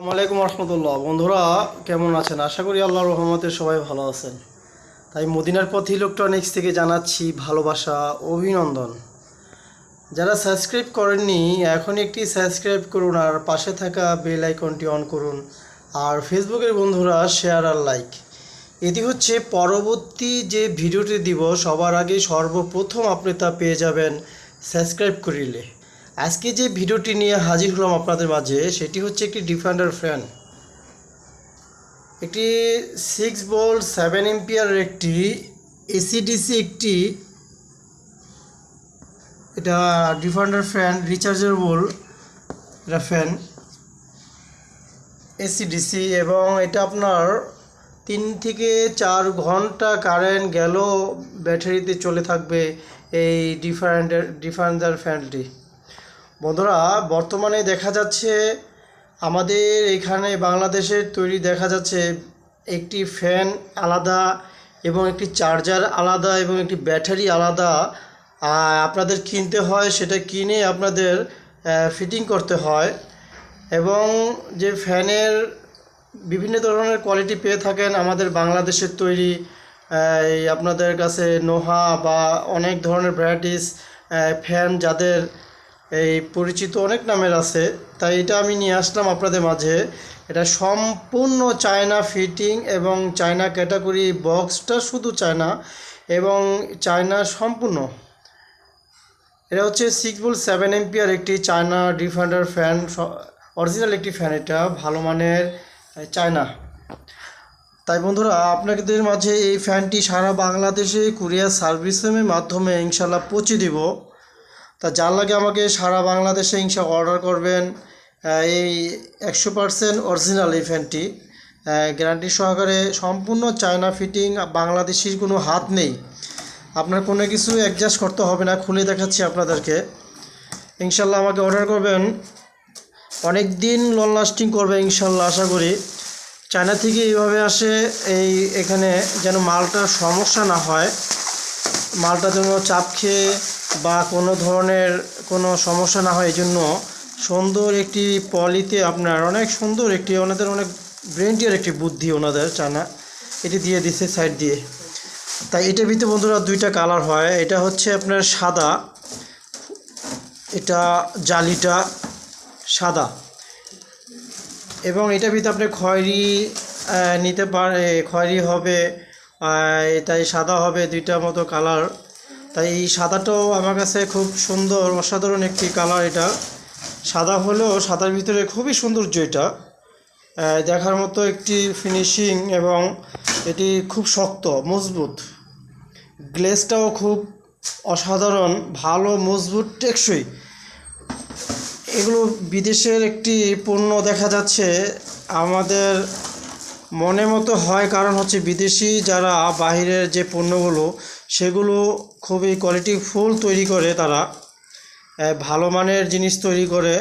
আসসালামাইকুম রহমতুল্লাহ। বন্ধুরা কেমন আছেন? আশা করি আল্লাহর রহমতে সবাই ভালো আছেন। তাই মদিনার পথ ইলেকট্রনিক্স থেকে জানাচ্ছি ভালোবাসা, অভিনন্দন। যারা সাবস্ক্রাইব করেননি এখনই একটি সাবস্ক্রাইব করুন আর পাশে থাকা বেল আইকনটি অন করুন। আর ফেসবুকের বন্ধুরা শেয়ার আর লাইক। এটি হচ্ছে পরবর্তী যে ভিডিওটি দিব সবার আগে সর্বপ্রথম আপনি তা পেয়ে যাবেন সাবস্ক্রাইব করিলে। আজকে যে ভিডিওটি নিয়ে হাজির হলাম আপনাদের মাঝে সেটি হচ্ছে একটি ডিফেন্ডার ফ্যান, একটি 6 ভোল্ট 7 অ্যাম্পিয়ারের একটি এসিডিসি একটি এটা ডিফেন্ডার ফ্যান, রিচার্জেবল এটা ফ্যান এসিডিসি, এবং এটা আপনার 3 থেকে 4 ঘন্টা কারেন্ট গেল ব্যাটারিতে চলে থাকবে এই ডিফেন্ডার ফ্যানটি। বন্ধুরা বর্তমানে দেখা যাচ্ছে আমাদের এখানে বাংলাদেশের তৈরি দেখা যাচ্ছে একটি ফ্যান আলাদা এবং একটি চার্জার আলাদা এবং একটি ব্যাটারি আলাদা আপনাদের কিনতে হয়। সেটা কিনে আপনাদের ফিটিং করতে হয়, এবং যে ফ্যানের বিভিন্ন ধরনের কোয়ালিটি পেয়ে থাকেন আমাদের বাংলাদেশের তৈরি। এই আপনাদের কাছে নোহা বা অনেক ধরনের ভ্যারাইটিস ফ্যান যাদের এই পরিচিত অনেক নামের আছে, তাই এটা আমি নিয়ে আসলাম আপনাদের মাঝে। এটা সম্পূর্ণ চায়না ফিটিং এবং চায়না ক্যাটাগরি, বক্সটা শুধু চায়না এবং চায়না সম্পূর্ণ। এটা হচ্ছে 6 ভোল্ট 7 অ্যাম্পিয়ার একটি চায়না ডিফেন্ডার ফ্যান, অরিজিনাল একটি ফ্যান, এটা ভালো মানের চায়না। তাই বন্ধুরা আপনাদের মাঝে এই ফ্যানটি সারা বাংলাদেশে কুরিয়ার সার্ভিসের মাধ্যমে ইনশাল্লাহ পৌঁছে দিব। তা যার লাগে আমাকে সারা বাংলাদেশে অর্ডার করবেন। এই 100% অরিজিনাল এই ফ্যানটি গ্যারান্টি সহকারে, সম্পূর্ণ চায়না ফিটিং, বাংলাদেশির কোনো হাত নেই। আপনার কোনো কিছু অ্যাডজাস্ট করতে হবে না, খুলে দেখাচ্ছি আপনাদেরকে। ইনশাল্লাহ আমাকে অর্ডার করবেন, অনেক দিন লং লাস্টিং করবে ইনশাল্লাহ আশা করি। চায়না থেকে এইভাবে আসে, এখানে যেন মালটার সমস্যা না হয়, মালটা যেন চাপ খেয়ে বা কোনো ধরনের কোনো সমস্যা না হয়, এই জন্য সুন্দর একটি পলিতে আপনার অনেক সুন্দর একটি, ওনাদের অনেক ব্রেন্টিয়ার একটি বুদ্ধি ওনাদের চায়না, এটি দিয়ে দিচ্ছে সাইড দিয়ে। তাই এটার ভিতরে বন্ধুরা 2টা কালার হয়। এটা হচ্ছে আপনার সাদা, এটা জালিটা সাদা, এবং এটার ভিতরে আপনি খয়েরি নিতে পারে, খয়েরি হবে, তাই সাদা হবে, 2টা মতো কালার। তাই এই সাদাটাও আমার কাছে খুব সুন্দর, অসাধারণ একটি কালার। এটা সাদা হলেও সাদার ভিতরে খুবই সৌন্দর্য, এটা দেখার মতো একটি ফিনিশিং, এবং এটি খুব শক্ত মজবুত, গ্লেজটাও খুব অসাধারণ, ভালো মজবুত টেকসই। এগুলো বিদেশের একটি পণ্য দেখা যাচ্ছে, আমাদের মনে মতো হয়, কারণ হচ্ছে বিদেশি যারা বাহিরের যে পণ্যগুলো সেগুলো খুবই কোয়ালিটিফুল তৈরি করে, তারা ভালো মানের জিনিস তৈরি করে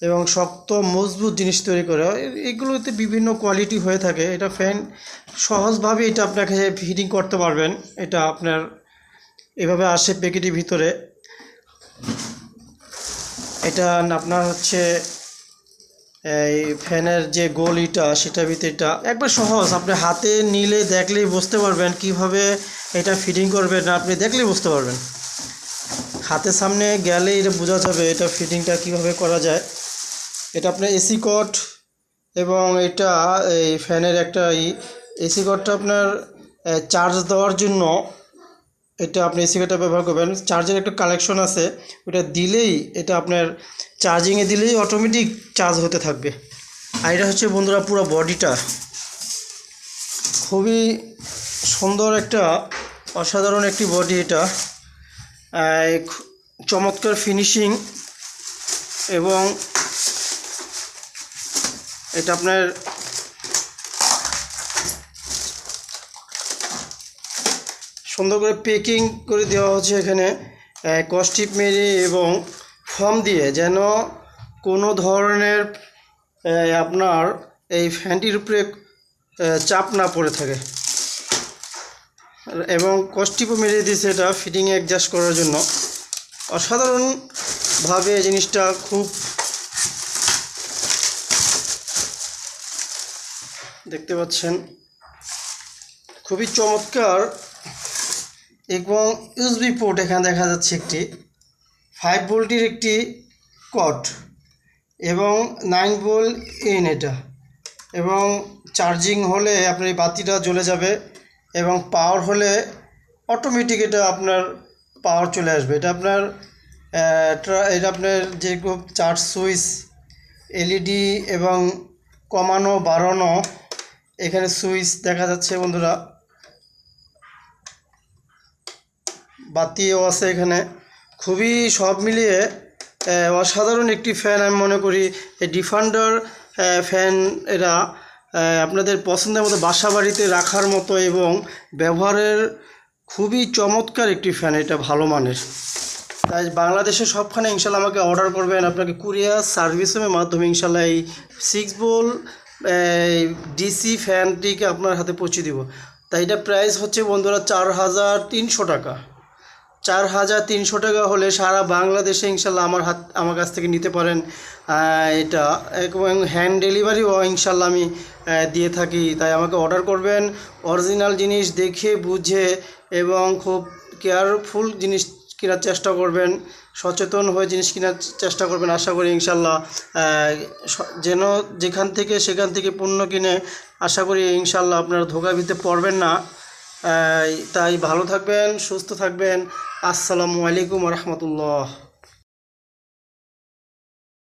এবং শক্ত মজবুত জিনিস তৈরি করে। এগুলোতে বিভিন্ন কোয়ালিটি হয়ে থাকে। এটা ফ্যান সহজভাবে এটা আপনাকে ফিটিং করতে পারবেন। এটা আপনার এভাবে আসে প্যাকেটের ভিতরে। এটা আপনার হচ্ছে এই ফ্যানের যে গলিটা সেটা ভিতরে, এটা একবার সহজ, আপনি হাতে নিলে দেখলেই বুঝতে পারবেন কিভাবে এটা ফিটিং করবেন। আপনি দেখলেই বুঝতে পারবেন, হাতের সামনে গেলে এটা বোঝা যাবে এটা ফিটিংটা কিভাবে করা যায়। এটা আপনার এসি কট, এবং এটা এই ফ্যানের একটা এসি কটটা আপনার চার্জ দেওয়ার জন্য, এটা আপনি এসি কটটা ব্যবহার করবেন। চার্জের একটা কালেকশন আছে, ওটা দিলেই এটা আপনার চার্জিংয়ে দিলেই অটোমেটিক চার্জ হতে থাকবে। আর এটা হচ্ছে বন্ধুরা পুরো বডিটা খুবই সুন্দর, একটা অসাধারণ একটি বডি, এটা চমৎকার ফিনিশিং, এবং এটা আপনার সুন্দর করে প্যাকিং করে দেওয়া হচ্ছে এখানে কস্টিপ মেরে এবং ফর্ম দিয়ে, যেন কোনো ধরনের আপনার এই ফ্যানটির উপরে চাপ না পড়ে থাকে, এবং কস্টিপও মেরে দিয়েছে এটা ফিটিংয়ে অ্যাডজাস্ট করার জন্য। অসাধারণভাবে জিনিসটা খুব দেখতে পাচ্ছেন খুবই চমৎকার এবং ইউএসবি পোর্ট এখানে দেখা যাচ্ছে একটি 5 ভোল্টের একটি কট এবং 9 ভোল্ট ইন এটা এবং চার্জিং হলে আপনার এই বাতিটা জ্বলে যাবে এবং পাওয়ার হলে অটোমেটিক এটা আপনার পাওয়ার চলে আসবে। এটা আপনার যেরকম চার্জ সুইচ এলইডি এবং কমানো বাড়ানো এখানে সুইচ দেখা যাচ্ছে বন্ধুরা, বাতিও আছে এখানে। খুবই সব মিলিয়ে অসাধারণ একটি ফ্যান আমি মনে করি। এই ডিফেন্ডার ফ্যান এরা আপনাদের পছন্দের মতো বাসা বাড়িতে রাখার মতো এবং ব্যবহারের খুবই চমৎকার একটি ফ্যান, এটা ভালো মানের। তাই বাংলাদেশের সবখানে ইনশাল্লাহ আমাকে অর্ডার করবেন, আপনাকে কুরিয়ার সার্ভিসের মাধ্যমে ইনশাল্লাহ এই 6 ভোল্ট ডিসি ফ্যানটিকে আপনার হাতে পৌঁছে দিব। তাই এটা প্রাইস হচ্ছে বন্ধুরা 4300 টাকা। 4300 টাকা হলে সারা বাংলাদেশে ইনশাল্লাহ আমার কাছ থেকে নিতে পারেন এটা, এবং হ্যান্ড ডেলিভারিও ইনশাল্লাহ আমি দিয়ে থাকি। তাই আমাকে অর্ডার করবেন, অরিজিনাল জিনিস দেখে বুঝে এবং খুব কেয়ারফুল জিনিস কেনার চেষ্টা করবেন, সচেতন হয়ে জিনিস কেনার চেষ্টা করবেন। আশা করি ইনশাল্লাহ যেন সেখান থেকে পণ্য কিনে আশা করি ইনশাল্লাহ আপনারা ধোঁকা দিতে পারবেন না। তাই ভালো থাকবেন, সুস্থ থাকবেন। আসসালামু আলাইকুম ওয়া রাহমাতুল্লাহ।